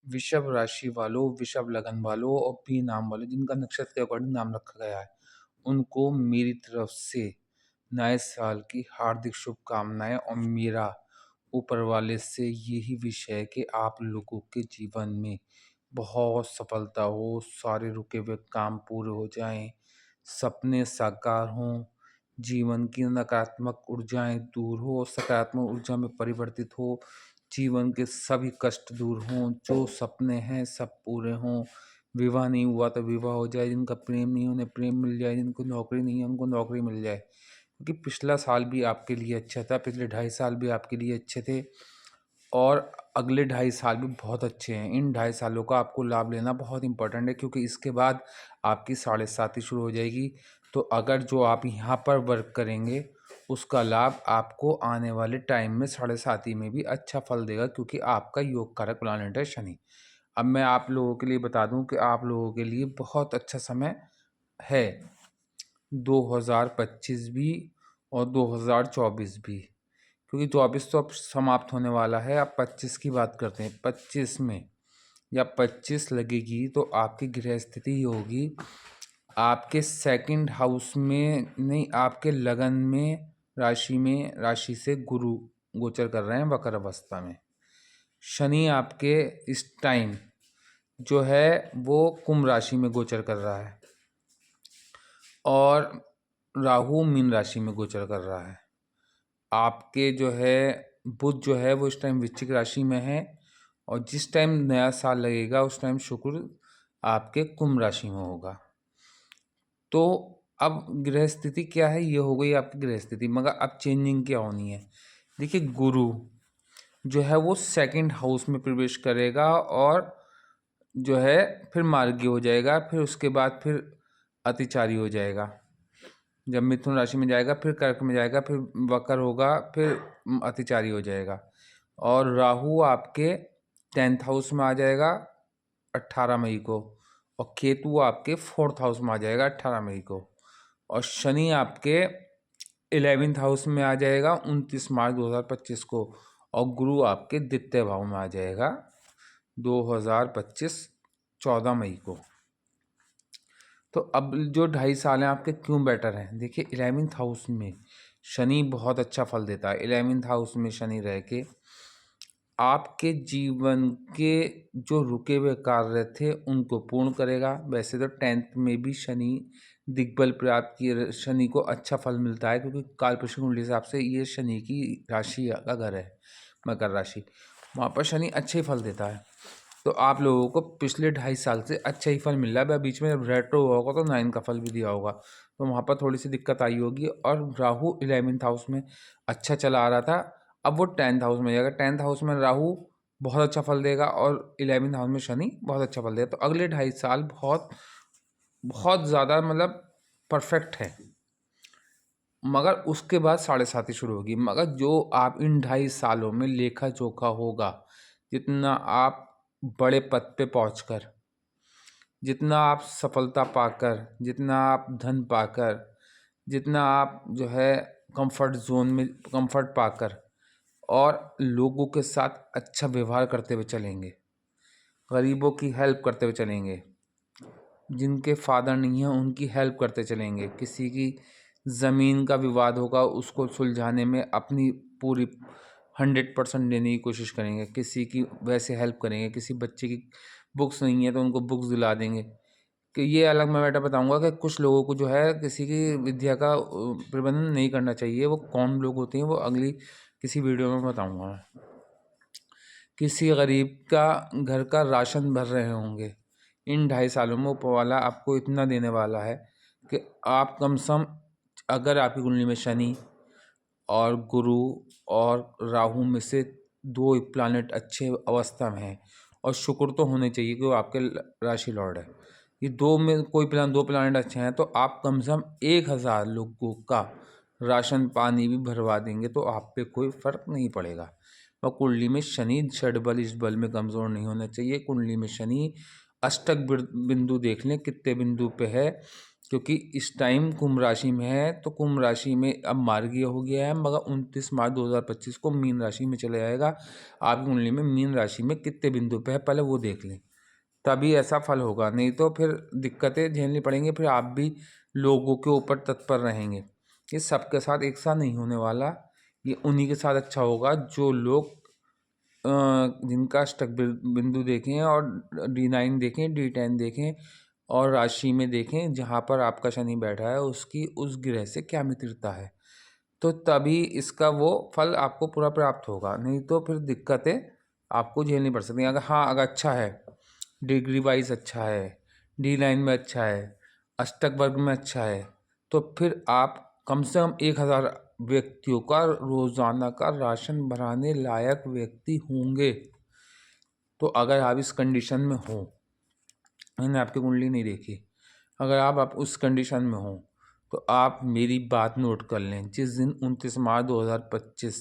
वृषभ राशि वालों, वृषभ लगन वालों और पी नाम वालों जिनका नक्षत्र के अकॉर्डिंग नाम रखा गया है, उनको मेरी तरफ से नए साल की हार्दिक शुभकामनाएं और मेरा ऊपर वाले से यही विषय है कि आप लोगों के जीवन में बहुत सफलता हो, सारे रुके हुए काम पूरे हो जाएं, सपने साकार हों, जीवन की नकारात्मक ऊर्जाएं दूर हो, सकारात्मक ऊर्जा में परिवर्तित हो, जीवन के सभी कष्ट दूर हों, जो सपने हैं सब पूरे हों, विवाह नहीं हुआ तो विवाह हो जाए, जिनका प्रेम नहीं उन्हें प्रेम मिल जाए, जिनको नौकरी नहीं है उनको नौकरी मिल जाए। क्योंकि पिछला साल भी आपके लिए अच्छा था, पिछले 2.5 साल भी आपके लिए अच्छे थे और अगले 2.5 साल भी बहुत अच्छे हैं। इन 2.5 सालों का आपको लाभ लेना बहुत इम्पोर्टेंट है क्योंकि इसके बाद आपकी 7.5 शुरू हो जाएगी। तो अगर जो आप यहाँ पर वर्क करेंगे उसका लाभ आपको आने वाले टाइम में 7.5 में भी अच्छा फल देगा क्योंकि आपका योग कारक प्लैनेट है शनि। अब मैं आप लोगों के लिए बता दूं कि आप लोगों के लिए बहुत अच्छा समय है 2025 भी और 2024 भी, क्योंकि 24 तो अब समाप्त होने वाला है। अब 25 की बात करते हैं। 25 में जब 25 लगेगी तो आपकी गृह स्थिति ही होगी आपके सेकंड हाउस में, नहीं आपके लगन में, राशि से गुरु गोचर कर रहे हैं वक्र अवस्था में। शनि आपके इस टाइम जो है वो कुंभ राशि में गोचर कर रहा है और राहु मीन राशि में गोचर कर रहा है। आपके जो है बुध जो है वो इस टाइम वृश्चिक राशि में है और जिस टाइम नया साल लगेगा उस टाइम शुक्र आपके कुंभ राशि में होगा। तो अब गृह स्थिति क्या है, ये हो गई आपकी गृह स्थिति। मगर अब चेंजिंग क्या होनी है, देखिए गुरु जो है वो सेकंड हाउस में प्रवेश करेगा और जो है फिर मार्गी हो जाएगा, फिर उसके बाद फिर अतिचारी हो जाएगा। जब मिथुन राशि में जाएगा फिर कर्क में जाएगा, फिर वक्र होगा, फिर अतिचारी हो जाएगा। और राहु आपके 10th हाउस में आ जाएगा 18 मई को और केतु आपके 4th हाउस में आ जाएगा 18 मई को और शनि आपके 11th हाउस में आ जाएगा 29 मार्च 2025 को और गुरु आपके द्वितीय भाव में आ जाएगा 2025 14 मई को। तो अब जो 2.5 साल हैं आपके क्यों बेटर हैं, देखिए 11th हाउस में शनि बहुत अच्छा फल देता है। 11th हाउस में शनि रह के आपके जीवन के जो रुके हुए कार्य थे उनको पूर्ण करेगा। वैसे तो 10th में भी शनि दिग्बल प्राप्त किए, शनि को अच्छा फल मिलता है क्योंकि कालपुरुष कुंडली के हिसाब से ये शनि की राशि का घर है मकर राशि, वहाँ पर शनि अच्छे ही फल देता है। तो आप लोगों को पिछले 2.5 साल से अच्छा ही फल मिल रहा है। बीच में रेट्रो हुआ होगा तो 9 का फल भी दिया होगा, तो वहाँ पर थोड़ी सी दिक्कत आई होगी। और राहु 11th हाउस में अच्छा चला आ रहा था, अब वो 10th हाउस में जाएगा। 10th हाउस में राहु बहुत अच्छा फल देगा और 11th हाउस में शनि बहुत अच्छा फल देगा। तो अगले 2.5 साल बहुत बहुत ज़्यादा मतलब परफेक्ट है। मगर उसके बाद 7.5 शुरू होगी। मगर जो आप इन 2.5 सालों में लेखा जोखा होगा, जितना आप बड़े पद पे पहुंचकर, जितना आप सफलता पाकर, जितना आप धन पाकर, जितना आप जो है कंफर्ट जोन में कंफर्ट पाकर और लोगों के साथ अच्छा व्यवहार करते हुए चलेंगे, गरीबों की हेल्प करते हुए चलेंगे, जिनके फादर नहीं हैं उनकी हेल्प करते चलेंगे, किसी की ज़मीन का विवाद होगा उसको सुलझाने में अपनी पूरी 100% देने की कोशिश करेंगे, किसी की वैसे हेल्प करेंगे, किसी बच्चे की बुक्स नहीं है तो उनको बुक्स दिला देंगे। कि ये अलग मैं बेटा बताऊंगा कि कुछ लोगों को जो है किसी की विद्या का प्रबंधन नहीं करना चाहिए। वो कौन लोग होते हैं वो अगली किसी वीडियो में बताऊंगा। किसी गरीब का घर का राशन भर रहे होंगे, इन 2.5 सालों में ऊपर वाला आपको इतना देने वाला है कि आप कम से कम, अगर आपकी कुंडली में शनि और गुरु और राहु में से 2 प्लानेट अच्छे अवस्था में हैं और शुक्र तो होने चाहिए कि वो आपके राशि लॉर्ड है, ये दो में कोई प्लान 2 प्लानेट अच्छे हैं तो आप कम से कम 1,000 लोगों का राशन पानी भी भरवा देंगे तो आप पे कोई फर्क नहीं पड़ेगा। और कुंडली में शनि षड इस बल में कमज़ोर नहीं होना चाहिए। कुंडली में शनि अष्टक बिंदु देख लें कितने बिंदु पे है क्योंकि इस टाइम कुंभ राशि में है, तो कुंभ राशि में अब मार्गीय हो गया है, मगर 29 मार्च 2025 को मीन राशि में चले जाएगा। आपकी कुंडली में मीन राशि में कितने बिंदु पे है पहले वो देख लें, तभी ऐसा फल होगा, नहीं तो फिर दिक्कतें झेलनी पड़ेंगी, फिर आप भी लोगों के ऊपर तत्पर रहेंगे। ये सबके साथ एक साथ नहीं होने वाला, ये उन्हीं के साथ अच्छा होगा जो लोग जिनका अष्टक बिंदु देखें और D9 देखें, D10 देखें और राशि में देखें जहाँ पर आपका शनि बैठा है उसकी उस ग्रह से क्या मित्रता है, तो तभी इसका वो फल आपको पूरा प्राप्त होगा, नहीं तो फिर दिक्कतें आपको झेलनी पड़ सकती हैं। अगर अच्छा है, डिग्री वाइज अच्छा है, D9 में अच्छा है, अष्टक वर्ग में अच्छा है, तो फिर आप कम से कम 1000 व्यक्तियों का रोजाना का राशन भराने लायक व्यक्ति होंगे। तो अगर आप इस कंडीशन में हो, मैंने आपकी कुंडली नहीं देखी, अगर आप उस कंडीशन में हो तो आप मेरी बात नोट कर लें। जिस दिन 29 मार्च 2025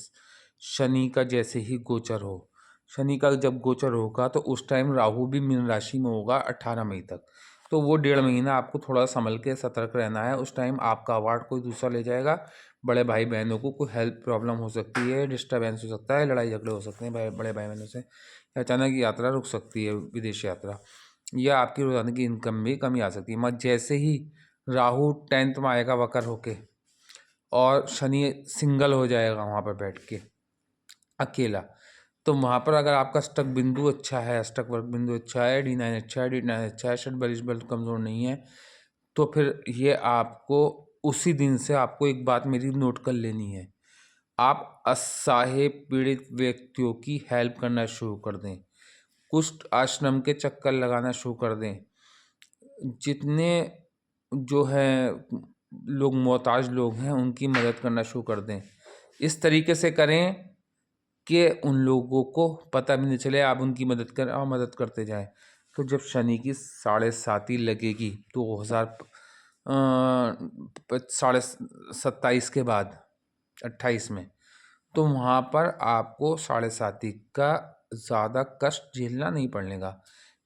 शनि का जैसे ही गोचर हो, शनि का जब गोचर होगा तो उस टाइम राहु भी मीन राशि में होगा 18 मई तक। तो वो 1.5 महीना आपको थोड़ा संभल के सतर्क रहना है। उस टाइम आपका अवार्ड कोई दूसरा ले जाएगा, बड़े भाई बहनों को कोई हेल्थ प्रॉब्लम हो सकती है, डिस्टर्बेंस हो सकता है, लड़ाई झगड़े हो सकते हैं बड़े भाई बहनों से, अचानक यात्रा रुक सकती है, विदेश यात्रा, या आपकी रोजाना की इनकम में कमी आ सकती है। मगर जैसे ही राहु 10th में आएगा वक्र होके और शनि सिंगल हो जाएगा वहाँ पर बैठ के अकेला, तो वहाँ पर अगर आपका अष्टक बिंदु अच्छा है, अष्टक वर्ग बिंदु अच्छा है, D9 अच्छा है, D9 अच्छा है, षड बलिश बल कमज़ोर नहीं है, तो फिर ये आपको उसी दिन से आपको एक बात मेरी नोट कर लेनी है, आप असहाय पीड़ित व्यक्तियों की हेल्प करना शुरू कर दें, कुष्ठ आश्रम के चक्कर लगाना शुरू कर दें, जितने जो है लोग मोहताज लोग हैं उनकी मदद करना शुरू कर दें। इस तरीके से करें कि उन लोगों को पता भी नहीं चले आप उनकी मदद करें और मदद करते जाएं। तो जब शनि की 7.5 लगेगी 27 के बाद 28 में, तो वहाँ पर आपको 7.5 का ज़्यादा कष्ट झेलना नहीं पड़ेगा।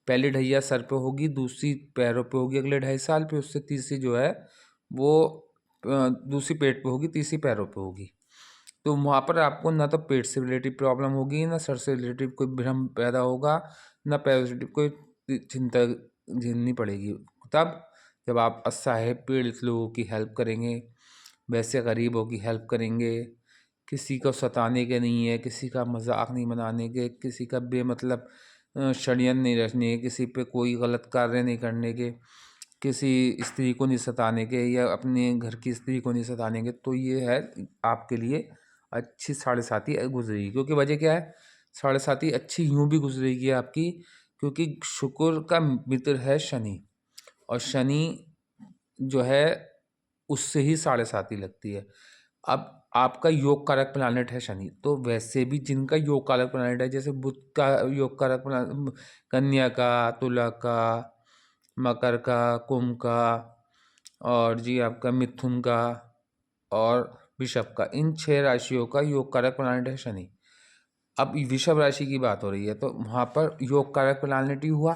पहली ढैया सर पे होगी, दूसरी पैरों पे होगी अगले 2.5 साल पे, उससे तीसरी जो है वो दूसरी पेट पे होगी, तीसरी पैरों पे होगी। तो वहाँ पर आपको ना तो पेट से रिलेटिव प्रॉब्लम होगी, ना सर से रिलेटिव कोई भ्रम पैदा होगा, ना पैर से रिलेटिव कोई चिंता झेलनी पड़ेगी। तब जब आप असहाय पीड़ित लोगों की हेल्प करेंगे, वैसे गरीबों की हेल्प करेंगे, किसी को सताने के नहीं है, किसी का मजाक नहीं बनाने के, किसी का बेमतलब षड्यंत्र नहीं रचने के, किसी पे कोई गलत कार्य नहीं करने के, किसी स्त्री को नहीं सताने के या अपने घर की स्त्री को नहीं सताने के, तो ये है आपके लिए अच्छी 7.5 गुजरेगी। क्योंकि वजह क्या है, 7.5 अच्छी यूँ भी गुजरेगी आपकी, क्योंकि शुक्र का मित्र है शनि, और शनि जो है उससे ही 7.5 लगती है। अब आपका योग कारक प्लानट है शनि, तो वैसे भी जिनका योग कारक प्लानट है, जैसे बुध का योग कारक प्लानट कन्या का, तुला का, मकर का, कुंभ का, और जी आपका मिथुन का और वृषभ का, इन 6 राशियों का योग कारक प्लानट है शनि। अब वृषभ राशि की बात हो रही है, तो वहाँ पर योग कारक प्लानट ही हुआ,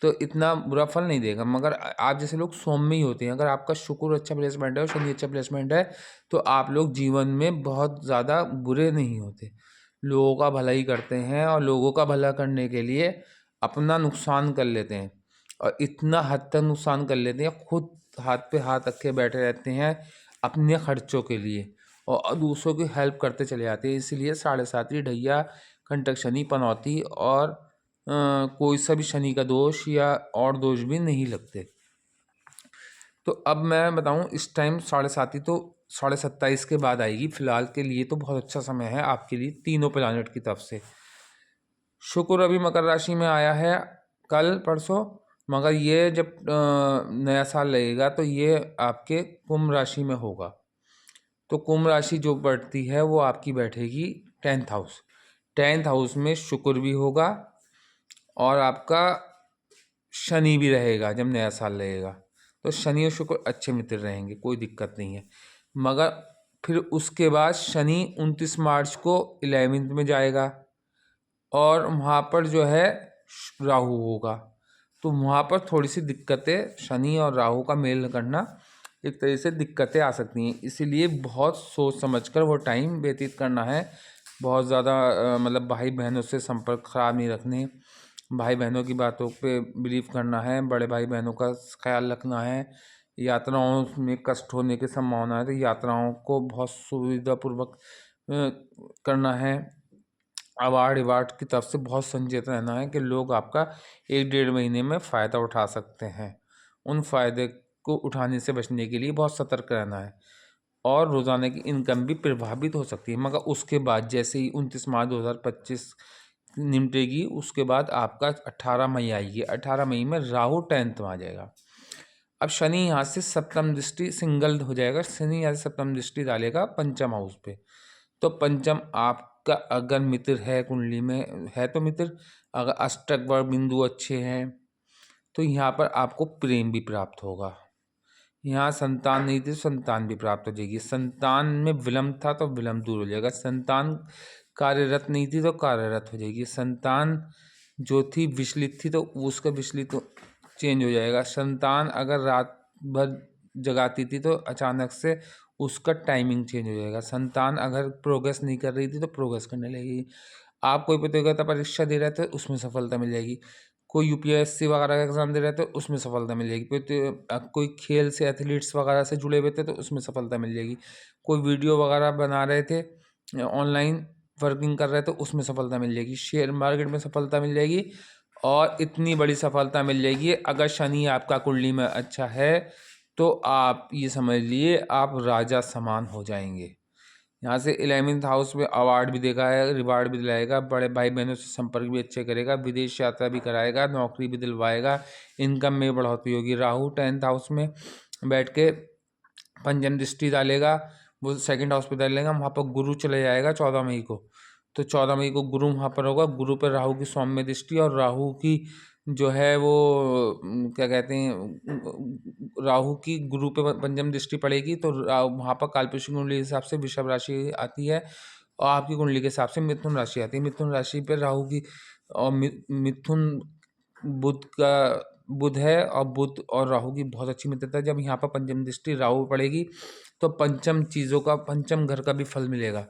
तो इतना बुरा फल नहीं देगा। मगर आप जैसे लोग सौम्य ही होते हैं, अगर आपका शुक्र अच्छा प्लेसमेंट है और शनि अच्छा प्लेसमेंट है, तो आप लोग जीवन में बहुत ज़्यादा बुरे नहीं होते, लोगों का भला ही करते हैं और लोगों का भला करने के लिए अपना नुकसान कर लेते हैं, और इतना हद तक नुकसान कर लेते हैं, खुद हाथ पे हाथ रखे बैठे रहते हैं अपने खर्चों के लिए, और दूसरों की हेल्प करते चले जाते हैं। इसलिए 7.5 ढैया, कंटक शनि, पनौती और कोई सा भी शनि का दोष या और दोष भी नहीं लगते। तो अब मैं बताऊं, इस टाइम 7.5 तो 27.5 के बाद आएगी। फिलहाल के लिए तो बहुत अच्छा समय है आपके लिए तीनों प्लानट की तरफ से। शुक्र अभी मकर राशि में आया है कल परसों, मगर ये जब नया साल लगेगा तो ये आपके कुंभ राशि में होगा। तो कुंभ राशि जो बढ़ती है वो आपकी बैठेगी 10th हाउस। 10th हाउस में शुक्र भी होगा और आपका शनि भी रहेगा जब नया साल लगेगा, तो शनि और शुक्र अच्छे मित्र रहेंगे, कोई दिक्कत नहीं है। मगर फिर उसके बाद शनि 29 मार्च को 11th में जाएगा और वहाँ पर जो है राहु होगा, तो वहाँ पर थोड़ी सी दिक्कतें, शनि और राहु का मेल करना एक तरह से दिक्कतें आ सकती हैं। इसीलिए बहुत सोच समझकर वो टाइम व्यतीत करना है। बहुत ज़्यादा मतलब भाई बहनों से संपर्क खराब नहीं रखने, भाई बहनों की बातों पे बिलीव करना है, बड़े भाई बहनों का ख्याल रखना है। यात्राओं में कष्ट होने की संभावना है तो यात्राओं को बहुत सुविधापूर्वक करना है। अवार्ड अवार्ड की तरफ से बहुत संचेत रहना है कि लोग आपका 1-1.5 महीने में फ़ायदा उठा सकते हैं। उन फ़ायदे को उठाने से बचने के लिए बहुत सतर्क रहना है। और रोज़ाना की इनकम भी प्रभावित हो सकती है, मगर उसके बाद जैसे ही 29 मार्च 2025 निपटेगी, उसके बाद आपका 18 मई आएगी। 18 मई में राहु 10th में आ जाएगा। अब शनि यहाँ से सप्तम दृष्टि सिंगल हो जाएगा। शनि यहाँ से सप्तम दृष्टि डालेगा पंचम हाउस पे। तो पंचम आपका अगर मित्र है, कुंडली में है तो मित्र, अगर अष्टक व बिंदु अच्छे हैं तो यहाँ पर आपको प्रेम भी प्राप्त होगा। यहाँ संतान नहीं थी तो संतान भी प्राप्त हो जाएगी। संतान में विलम्ब था तो विलम्ब दूर हो जाएगा। संतान कार्यरत नहीं थी तो कार्यरत हो जाएगी। संतान जो थी विचलित थी तो उसका विचलित चेंज हो जाएगा। संतान अगर रात भर जगाती थी तो अचानक से उसका टाइमिंग चेंज हो जाएगा। संतान अगर प्रोग्रेस नहीं कर रही थी तो प्रोग्रेस करने लगेगी। आप कोई प्रतियोगिता परीक्षा दे रहे थे उसमें सफलता मिल जाएगी। कोई यूपीएससी वगैरह का एग्ज़ाम दे रहे थे उसमें सफलता मिल जाएगी। कोई खेल से एथलीट्स वगैरह से जुड़े हुए थे तो उसमें सफलता मिल जाएगी। कोई वीडियो वगैरह बना रहे थे, ऑनलाइन वर्किंग कर रहे थे, उसमें सफलता मिल जाएगी। शेयर मार्केट में सफलता मिल जाएगी। और इतनी बड़ी सफलता मिल जाएगी अगर शनि आपका कुंडली में अच्छा है तो आप ये समझ लिए आप राजा समान हो जाएंगे। यहाँ से 11th हाउस में अवार्ड भी देगा है, रिवार्ड भी दिलाएगा, बड़े भाई बहनों से संपर्क भी अच्छे करेगा, विदेश यात्रा भी कराएगा, नौकरी भी दिलवाएगा, इनकम में बढ़ोतरी होगी। राहु 10th हाउस में बैठ के पंचम दृष्टि डालेगा, वो सेकंड हाउस पे डालेगा। वहाँ पर गुरु चले जाएगा 14 मई को। तो 14 मई को गुरु वहाँ पर होगा। गुरु पर राहु की सौम्य दृष्टि और राहु की जो है वो क्या कहते हैं, राहु की गुरु पे पंचम दृष्टि पड़ेगी तो वहाँ पर कालपुरुष कुंडली के हिसाब से वृषभ राशि आती है और आपकी कुंडली के हिसाब से मिथुन राशि आती है। मिथुन राशि पे राहु की और मिथुन बुध है और बुध और राहु की बहुत अच्छी मित्रता है। जब यहाँ पर पंचम दृष्टि राहु पड़ेगी तो पंचम चीज़ों का, पंचम घर का भी फल मिलेगा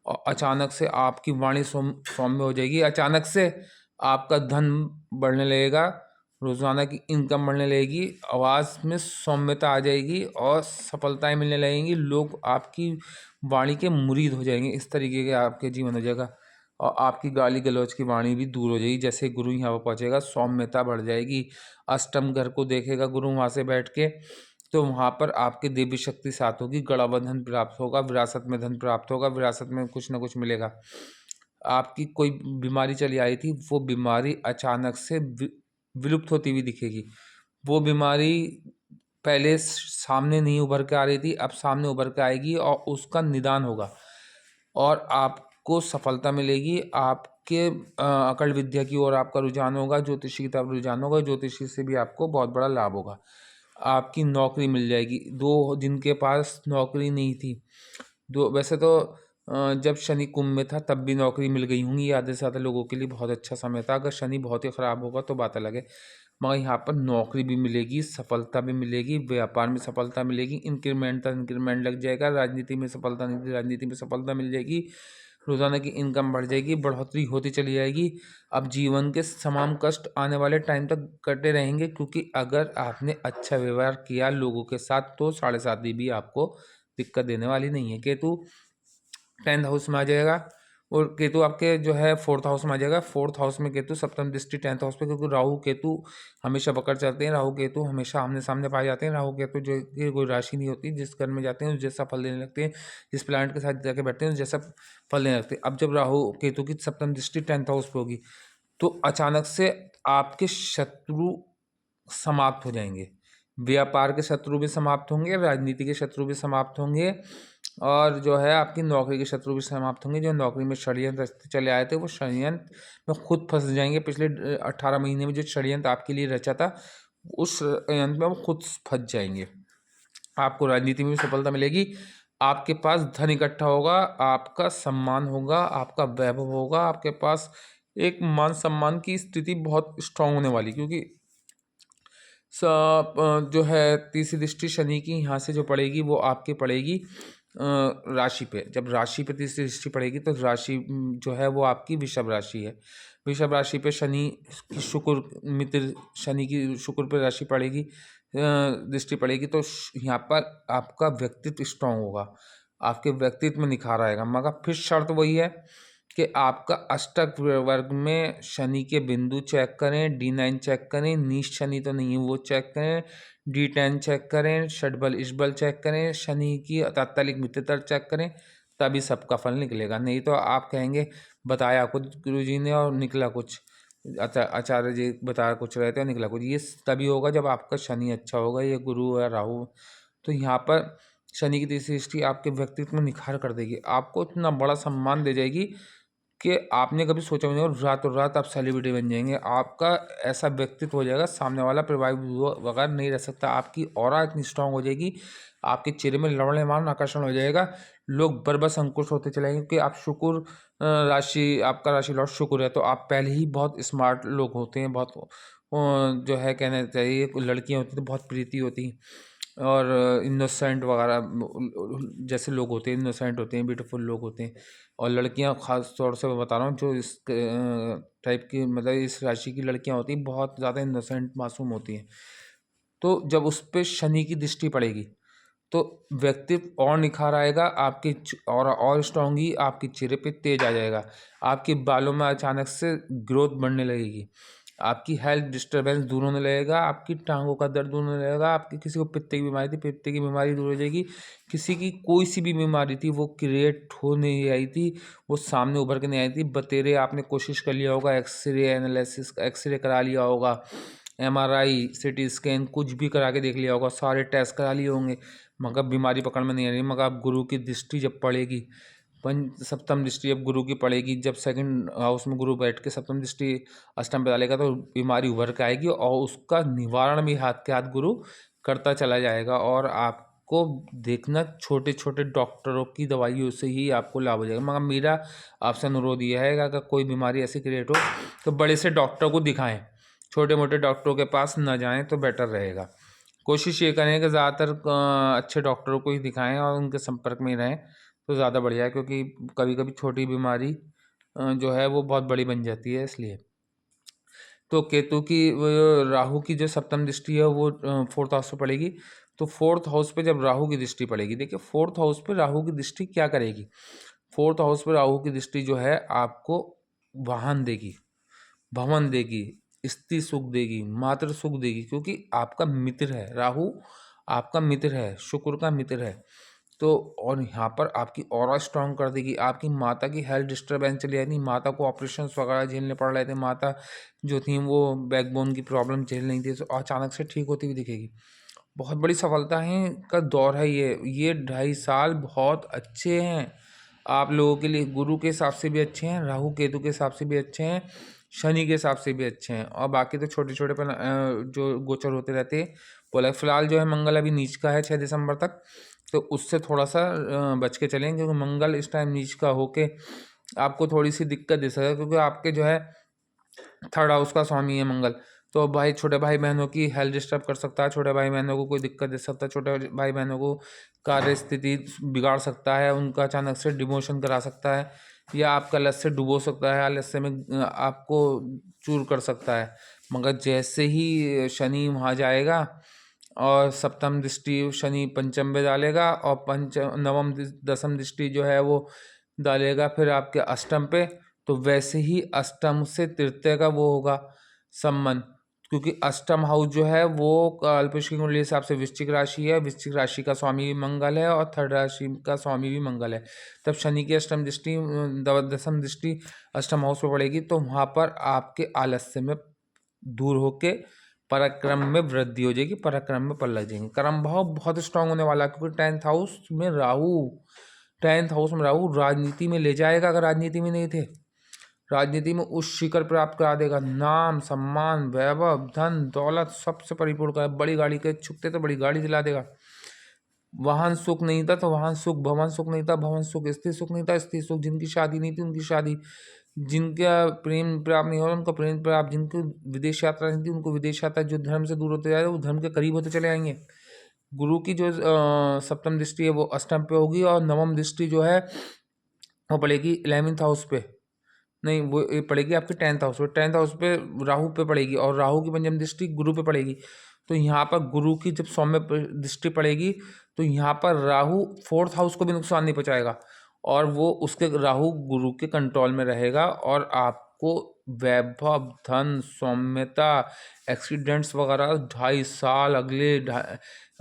और अचानक से आपकी वाणी सौम्य हो जाएगी। अचानक से आपका धन बढ़ने लगेगा, रोज़ाना की इनकम बढ़ने लगेगी, आवाज़ में सौम्यता आ जाएगी और सफलताएं मिलने लगेंगी। लोग आपकी वाणी के मुरीद हो जाएंगे। इस तरीके के आपके जीवन हो जाएगा और आपकी गाली गलौज की वाणी भी दूर हो जाएगी। जैसे गुरु यहाँ पर पहुँचेगा सौम्यता बढ़ जाएगी। अष्टम घर को देखेगा गुरु वहाँ से बैठ के, तो वहाँ पर आपके देवी शक्ति साथ होगी, गड़ा धन प्राप्त होगा, विरासत में धन प्राप्त होगा, विरासत में कुछ ना कुछ मिलेगा। आपकी कोई बीमारी चली आई थी वो बीमारी अचानक से विलुप्त होती हुई दिखेगी। वो बीमारी पहले सामने नहीं उभर के आ रही थी, अब सामने उभर के आएगी और उसका निदान होगा और आपको सफलता मिलेगी। आपके अकल विद्या की ओर आपका रुझान होगा, ज्योतिषी की तरफ रुझान होगा, ज्योतिषी से भी आपको बहुत बड़ा लाभ होगा। आपकी नौकरी मिल जाएगी। दो जिनके पास नौकरी नहीं थी, दो वैसे तो जब शनि कुंभ में था तब भी नौकरी मिल गई होंगी, आधे से ज़्यादा लोगों के लिए बहुत अच्छा समय था। अगर शनि बहुत ही ख़राब होगा तो बात अलग है, मगर यहाँ पर नौकरी भी मिलेगी, सफलता भी मिलेगी, व्यापार में सफलता मिलेगी, इंक्रीमेंट लग जाएगा, राजनीति में सफलता नहीं थी राजनीति में सफलता मिल जाएगी, रोज़ाना की इनकम बढ़ जाएगी, बढ़ोतरी होती चली जाएगी। अब जीवन के तमाम कष्ट आने वाले टाइम तक कटे रहेंगे, क्योंकि अगर आपने अच्छा व्यवहार किया लोगों के साथ तो 7.5 भी आपको दिक्कत देने वाली नहीं है। केतु 10th हाउस में आ जाएगा और केतु आपके जो है 4th हाउस में आ जाएगा। 4th हाउस में केतु, सप्तम दृष्टि 10th हाउस पे, क्योंकि राहु केतु हमेशा पकड़ चलते हैं, राहु केतु हमेशा आमने सामने पाए जाते हैं। राहु केतु जो कि कोई राशि नहीं होती, जिस घर में जाते हैं जैसा फल देने लगते हैं, जिस प्लांट के साथ जाके बैठते हैं जैसा फल देने लगते हैं। अब जब राहु केतु की सप्तम दृष्टि 10th हाउस पे होगी तो अचानक से आपके शत्रु समाप्त हो जाएंगे। व्यापार के शत्रु भी समाप्त होंगे, राजनीति के शत्रु भी समाप्त होंगे और जो है आपकी नौकरी के शत्रु भी समाप्त होंगे। जो नौकरी में षड्यंत्र चले आए थे वो षड्यंत्र में खुद फंस जाएंगे। पिछले 18 महीने में जो षड्यंत्र आपके लिए रचा था उस षड्यंत्र में वो खुद फंस जाएंगे। आपको राजनीति में भी सफलता मिलेगी, आपके पास धन इकट्ठा होगा, आपका सम्मान होगा, आपका वैभव होगा, आपके पास एक मान सम्मान की स्थिति बहुत स्ट्रांग होने वाली, क्योंकि जो है तीसरी दृष्टि शनि की यहाँ से जो पड़ेगी वो आपके पड़ेगी राशि पे। जब राशि पे तीसरी दृष्टि पड़ेगी तो राशि जो है वो आपकी वृषभ राशि है। वृषभ राशि पे शनि की शुक्र मित्र शनि की शुक्र पे राशि पड़ेगी, दृष्टि पड़ेगी, तो यहाँ पर आपका व्यक्तित्व स्ट्रांग होगा, आपके व्यक्तित्व में निखार आएगा। मगर फिर शर्त वही है कि आपका अष्टक वर्ग में शनि के बिंदु चेक करें, D9 चेक करें, नीच शनि तो नहीं है वो चेक करें, D10 चेक करें, षडबल इष्बल चेक करें, शनि की तात्कालिक मित्रता चेक करें, तभी सबका फल निकलेगा। नहीं तो आप कहेंगे बताया कुछ गुरुजी ने और निकला कुछ, आचार्य जी बताया कुछ रहते और निकला कुछ। ये तभी होगा जब आपका शनि अच्छा होगा, ये गुरु या राहु। तो यहाँ पर शनि की तीसरी दृष्टि आपके व्यक्तित्व में निखार कर देगी, आपको इतना बड़ा सम्मान दे जाएगी कि आपने कभी सोचा भी नहीं, और रातों रात आप सेलिब्रिटी बन जाएंगे। आपका ऐसा व्यक्तित्व हो जाएगा, सामने वाला प्रभावित वगैरह नहीं रह सकता। आपकी ऑरा इतनी स्ट्रांग हो जाएगी, आपके चेहरे में लवण्यमान आकर्षण हो जाएगा, लोग बरबस अंकुश होते चलेंगे। क्योंकि आप शुक्र राशि, आपका राशि लॉर्ड शुक्र है, तो आप पहले ही बहुत स्मार्ट लोग होते हैं, बहुत जो है कहना चाहिए, लड़कियां होती तो बहुत प्रीति होती हैं, और इनोसेंट वगैरह जैसे लोग होते हैं, इनोसेंट होते हैं, ब्यूटीफुल लोग होते हैं। और लड़कियां ख़ास तौर से मैं बता रहा हूँ, जो इस टाइप की मतलब इस राशि की लड़कियां होती हैं, बहुत ज़्यादा इनोसेंट मासूम होती हैं। तो जब उस पर शनि की दृष्टि पड़ेगी तो व्यक्तित्व और निखार आएगा, आपकी और स्ट्रांगी, आपके चेहरे पे तेज आ जाएगा, आपके बालों में अचानक से ग्रोथ बढ़ने लगेगी, आपकी हेल्थ डिस्टर्बेंस दूर होने लगेगा, आपकी टांगों का दर्द दूर होने लगेगा, आपकी किसी को पित्ते की बीमारी थी, पित्ते की बीमारी दूर हो जाएगी, किसी की कोई सी भी बीमारी थी वो क्रिएट हो नहीं आई थी, वो सामने उभर के नहीं आई थी। बतेरे आपने कोशिश कर लिया होगा, एक्सरे एनालिसिस एक्सरे करा लिया होगा, MRI सिटी स्कैन कुछ भी करा के देख लिया होगा, सारे टेस्ट करा लिए होंगे, मगर बीमारी पकड़ में नहीं आ रही। मगर अब गुरु की दृष्टि जब पड़ेगी, पंच सप्तम दृष्टि जब गुरु की पड़ेगी, जब सेकंड हाउस में गुरु बैठ के सप्तम दृष्टि अष्टम पे डालेगा, तो बीमारी उभर के आएगी और उसका निवारण भी हाथ के हाथ गुरु करता चला जाएगा। और आपको देखना छोटे छोटे डॉक्टरों की दवाइयों से ही आपको लाभ हो जाएगा। मगर मेरा आपसे अनुरोध यह है कि अगर कोई बीमारी ऐसी क्रिएट हो तो बड़े से डॉक्टर को दिखाएं, छोटे मोटे डॉक्टरों के पास न जाएं तो बेटर रहेगा। कोशिश ये करें कि ज़्यादातर अच्छे डॉक्टरों को ही दिखाएं और उनके संपर्क में ही रहें तो ज़्यादा बढ़िया है, क्योंकि कभी कभी छोटी बीमारी जो है वो बहुत बड़ी बन जाती है। इसलिए तो केतु की राहु की जो सप्तम दृष्टि है वो फोर्थ हाउस पे पड़ेगी। तो फोर्थ हाउस पे जब राहु की दृष्टि पड़ेगी, देखिए फोर्थ हाउस पे राहु की दृष्टि क्या करेगी। फोर्थ हाउस पे राहु की दृष्टि जो है आपको वाहन देगी, भवन देगी, स्त्री सुख देगी, मातृ सुख देगी, क्योंकि आपका मित्र है राहु, आपका मित्र है, शुक्र का मित्र है। तो और यहाँ पर आपकी ऑरा स्ट्रांग कर देगी, आपकी माता की हेल्थ डिस्टर्बेंस चली जाती, माता को ऑपरेशन वगैरह झेलने पड़ रहे थे, माता जो थी वो बैकबोन की प्रॉब्लम झेल नहीं थी, तो अचानक से ठीक होती हुई दिखेगी। बहुत बड़ी सफलता है का दौर है ये 2.5 साल बहुत अच्छे हैं आप लोगों के लिए। गुरु के हिसाब से भी अच्छे हैं, राहु केतु के हिसाब से भी अच्छे हैं, शनि के हिसाब से भी अच्छे हैं, और बाकी तो छोटे छोटे जो गोचर होते रहते हैं। बोला फिलहाल जो है मंगल अभी नीच का है 6 दिसंबर तक, तो उससे थोड़ा सा बच के चलें, क्योंकि मंगल इस टाइम नीच का होके आपको थोड़ी सी दिक्कत दे सकता है, क्योंकि आपके जो है थर्ड हाउस का स्वामी है मंगल। तो भाई छोटे भाई बहनों की हेल्थ डिस्टर्ब कर सकता है, छोटे भाई बहनों को कोई दिक्कत दे सकता है, छोटे भाई बहनों को कार्य स्थिति बिगाड़ सकता है, उनका अचानक से डिमोशन करा सकता है, या आपका लस्से डुबो सकता है, लस्से में आपको चूर कर सकता है। मगर जैसे ही शनि वहाँ जाएगा और सप्तम दृष्टि शनि पंचम में डालेगा, और नवम दसम दृष्टि जो है वो डालेगा फिर आपके अष्टम पे, तो वैसे ही अष्टम से तृतीय का वो होगा संबंध, क्योंकि अष्टम हाउस जो है वो कल्पवृक्ष की कुंडली हिसाब से वृश्चिक राशि है, वृश्चिक राशि का स्वामी भी मंगल है और थर्ड राशि का स्वामी भी मंगल है। तब शनि की अष्टम दृष्टि दसम दृष्टि अष्टम हाउस पर पड़ेगी, तो वहाँ पर आपके आलस्य में दूर होके पराक्रम में वृद्धि हो जाएगी, पराक्रम में पल लग जाएंगे, कर्म भाव बहुत स्ट्रांग होने वाला है, क्योंकि 10th हाउस में राहु राजनीति में ले जाएगा। अगर राजनीति में नहीं थे, राजनीति में उस शिखर प्राप्त करा देगा, नाम सम्मान वैभव धन दौलत सबसे परिपूर्ण कर, बड़ी गाड़ी के छुकते तो बड़ी गाड़ी दिला देगा। वाहन सुख नहीं था तो वाहन सुख, भवन सुख नहीं था भवन सुख, स्त्री सुख नहीं था स्त्री सुख, जिनकी शादी नहीं थी उनकी शादी, जिनका प्रेम प्राप्त नहीं हो रहा उनका प्रेम प्राप्त, जिनको विदेश यात्रा नहीं थी उनको विदेश यात्रा, जो धर्म से दूर होते जा रहे हैं वो धर्म के करीब होते चले आएंगे। गुरु की जो सप्तम दृष्टि है वो अष्टम पे होगी, और नवम दृष्टि जो है वो पड़ेगी 11th हाउस पे, नहीं वो ये पड़ेगी आपके 10th हाउस पे। 10th हाउस पे राहु पे पड़ेगी, और राहु की पंचम दृष्टि गुरु पे पड़ेगी। तो यहाँ पर गुरु की जब सौम्य दृष्टि पड़ेगी तो यहाँ पर राहु 4th हाउस को भी नुकसान नहीं पहुँचाएगा, और वो उसके राहु गुरु के कंट्रोल में रहेगा, और आपको वैभव, धन, सौम्यता, एक्सीडेंट्स वगैरह 2.5 साल अगले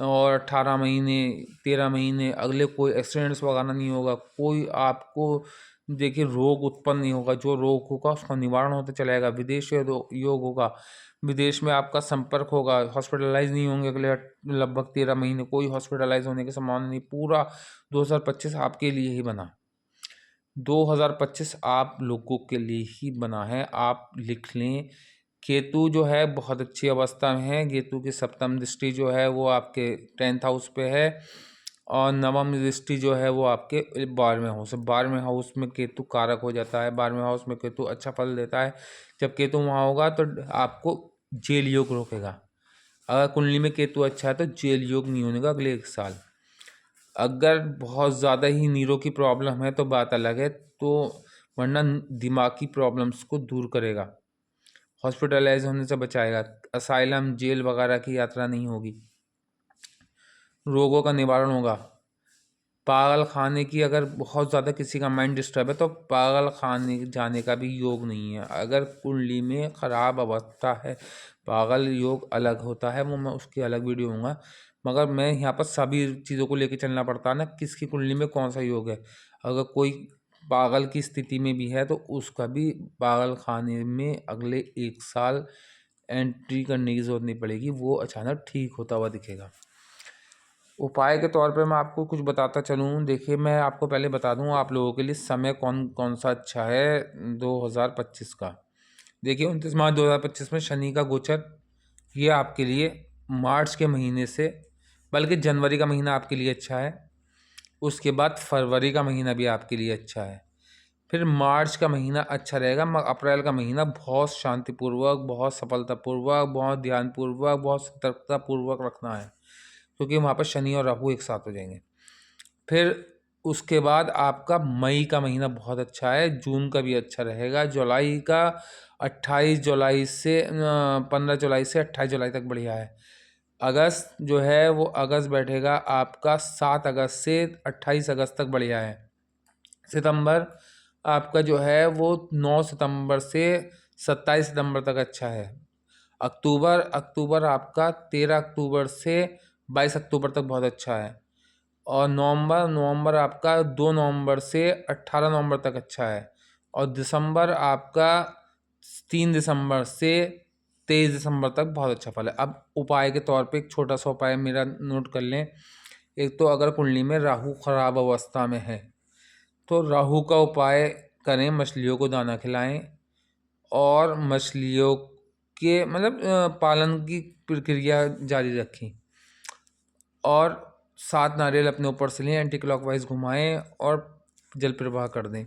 और 18 महीने 13 महीने अगले कोई एक्सीडेंट्स वगैरह नहीं होगा। कोई आपको देखिए रोग उत्पन्न नहीं होगा, जो रोग होगा उसका निवारण होता चलेगा। विदेश योग होगा, विदेश में आपका संपर्क होगा, हॉस्पिटलाइज नहीं होंगे अगले लगभग 13 महीने, कोई हॉस्पिटलाइज होने की संभावना नहीं। पूरा 2025 आपके लिए ही बना, 2025 आप लोगों के लिए ही बना है, आप लिख लें। केतु जो है बहुत अच्छी अवस्था में है, केतु की सप्तम दृष्टि जो है वो आपके 10th हाउस पे है, और नवम दृष्टि जो है वो आपके 12वें हाउस है। 12वें हाउस में केतु कारक हो जाता है, 12वें हाउस में केतु अच्छा फल देता है। जब केतु वहाँ होगा तो आपको जेल योग रोकेगा। अगर कुंडली में केतु अच्छा है तो जेल योग नहीं होने का अगले 1 साल। अगर बहुत ज़्यादा ही नीरों की प्रॉब्लम है तो बात अलग है, तो वरना दिमागी प्रॉब्लम्स को दूर करेगा, हॉस्पिटलाइज होने से बचाएगा, असाइलम जेल वगैरह की यात्रा नहीं होगी, रोगों का निवारण होगा। पागल खाने की, अगर बहुत ज़्यादा किसी का माइंड डिस्टर्ब है तो पागल खाने जाने का भी योग नहीं है। अगर कुंडली में ख़राब अवस्था है, पागल योग अलग होता है, वो मैं उसकी अलग वीडियो दूंगा, मगर मैं यहाँ पर सभी चीज़ों को लेके चलना पड़ता है ना, किसकी कुंडली में कौन सा योग है। अगर कोई पागल की स्थिति में भी है तो उसका भी पागल खाने में अगले 1 साल एंट्री करने की जरूरत नहीं पड़ेगी, वो अचानक ठीक होता हुआ दिखेगा। उपाय के तौर पे मैं आपको कुछ बताता चलूँ। देखिए मैं आपको पहले बता दूँ आप लोगों के लिए समय कौन कौन सा अच्छा है 2025 का। देखिए 29 मार्च 2025 में शनि का गोचर, ये आपके लिए मार्च के महीने से, बल्कि जनवरी का महीना आपके लिए अच्छा है। उसके बाद फरवरी का महीना भी आपके लिए अच्छा है। फिर मार्च का महीना अच्छा रहेगा, मगर अप्रैल का महीना बहुत शांतिपूर्वक, बहुत सफलतापूर्वक, बहुत ध्यानपूर्वक, बहुत सतर्कतापूर्वक रखना है, क्योंकि वहाँ पर शनि और राहु एक साथ हो जाएंगे। फिर उसके बाद आपका मई का महीना बहुत अच्छा है, जून का भी अच्छा रहेगा, जुलाई का 28 जुलाई से 15 जुलाई से 28 जुलाई तक बढ़िया है। अगस्त जो है वो अगस्त बैठेगा आपका 7 अगस्त से 28 अगस्त तक बढ़िया है। सितंबर आपका जो है वो 9 सितंबर से 27 सितंबर तक अच्छा है। अक्टूबर आपका 13 अक्टूबर से 22 अक्टूबर तक बहुत अच्छा है। और नवंबर आपका 2 नवंबर से 18 नवंबर तक अच्छा है। और दिसंबर आपका 3 दिसंबर से 23 दिसंबर तक बहुत अच्छा फल है। अब उपाय के तौर पे एक छोटा सा उपाय मेरा नोट कर लें। एक तो अगर कुंडली में राहु खराब अवस्था में है तो राहु का उपाय करें, मछलियों को दाना खिलाएं, और मछलियों के मतलब पालन की प्रक्रिया जारी रखें, और 7 नारियल अपने ऊपर से लें, एंटी क्लॉकवाइज घुमाएं और जल प्रवाह कर दें।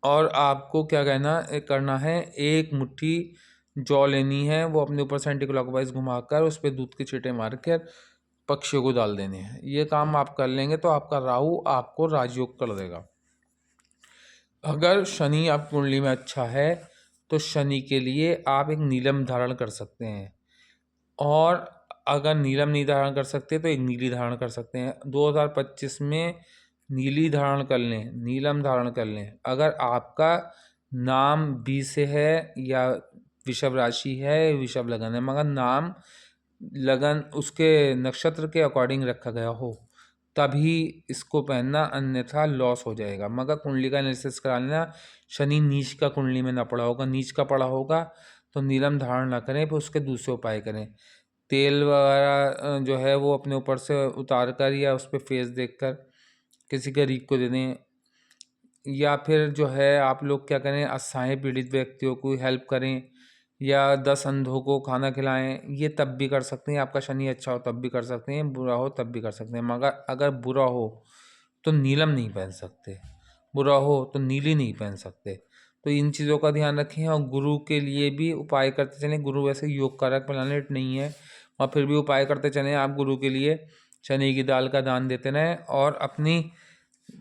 और आपको क्या करना है, एक मुट्ठी जौ लेनी है, वो अपने ऊपर से एंटी क्लॉकवाइज घुमाकर उस पर दूध के छींटे मार कर पक्षियों को डाल देने हैं। ये काम आप कर लेंगे तो आपका राहु आपको राजयोग कर देगा। अगर शनि आप कुंडली में अच्छा है तो शनि के लिए आप एक नीलम धारण कर सकते हैं, और अगर नीलम नहीं धारण कर सकते तो एक नीली धारण कर सकते हैं। 2025 में नीली धारण कर लें, नीलम धारण कर लें। अगर आपका नाम बी से है या वृषभ राशि है, वृषभ लगन है, मगर नाम लगन उसके नक्षत्र के अकॉर्डिंग रखा गया हो तभी इसको पहनना, अन्यथा लॉस हो जाएगा। मगर कुंडली का एनालिसिस करा लेना, शनि नीच का कुंडली में ना पड़ा होगा, नीच का पड़ा होगा तो नीलम धारण ना करें, फिर उसके दूसरे उपाय करें। तेल वगैरह जो है वो अपने ऊपर से उतार कर या उस पर फेस देख कर किसी गरीब को दे दें, या फिर जो है आप लोग क्या करें, असहाय पीड़ित व्यक्तियों को हेल्प करें, या 10 अंधों को खाना खिलाएं। ये तब भी कर सकते हैं, आपका शनि अच्छा हो तब भी कर सकते हैं, बुरा हो तब भी कर सकते हैं, मगर अगर बुरा हो तो नीलम नहीं पहन सकते। बुरा हो तो नीली नहीं पहन सकते। तो इन चीज़ों का ध्यान रखें और गुरु के लिए भी उपाय करते चलें। गुरु वैसे योग कारक प्लैनेट नहीं है और फिर भी उपाय करते चलें। आप गुरु के लिए चने की दाल का दान देते रहें और अपनी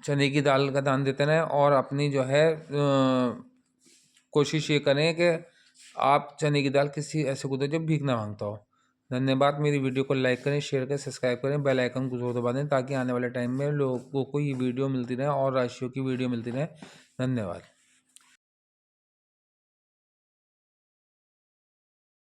चने की दाल का दान देते रहें और अपनी जो है कोशिश ये करें कि आप चने की दाल किसी ऐसे को दें जो भीख ना मांगता हो। धन्यवाद। मेरी वीडियो को लाइक करें, शेयर करें, सब्सक्राइब करें, बेल आइकन को ज़रूर दबा दें ताकि आने वाले टाइम में लोगों को ये वीडियो मिलती रहे और राशियों की वीडियो मिलती रहे। धन्यवाद।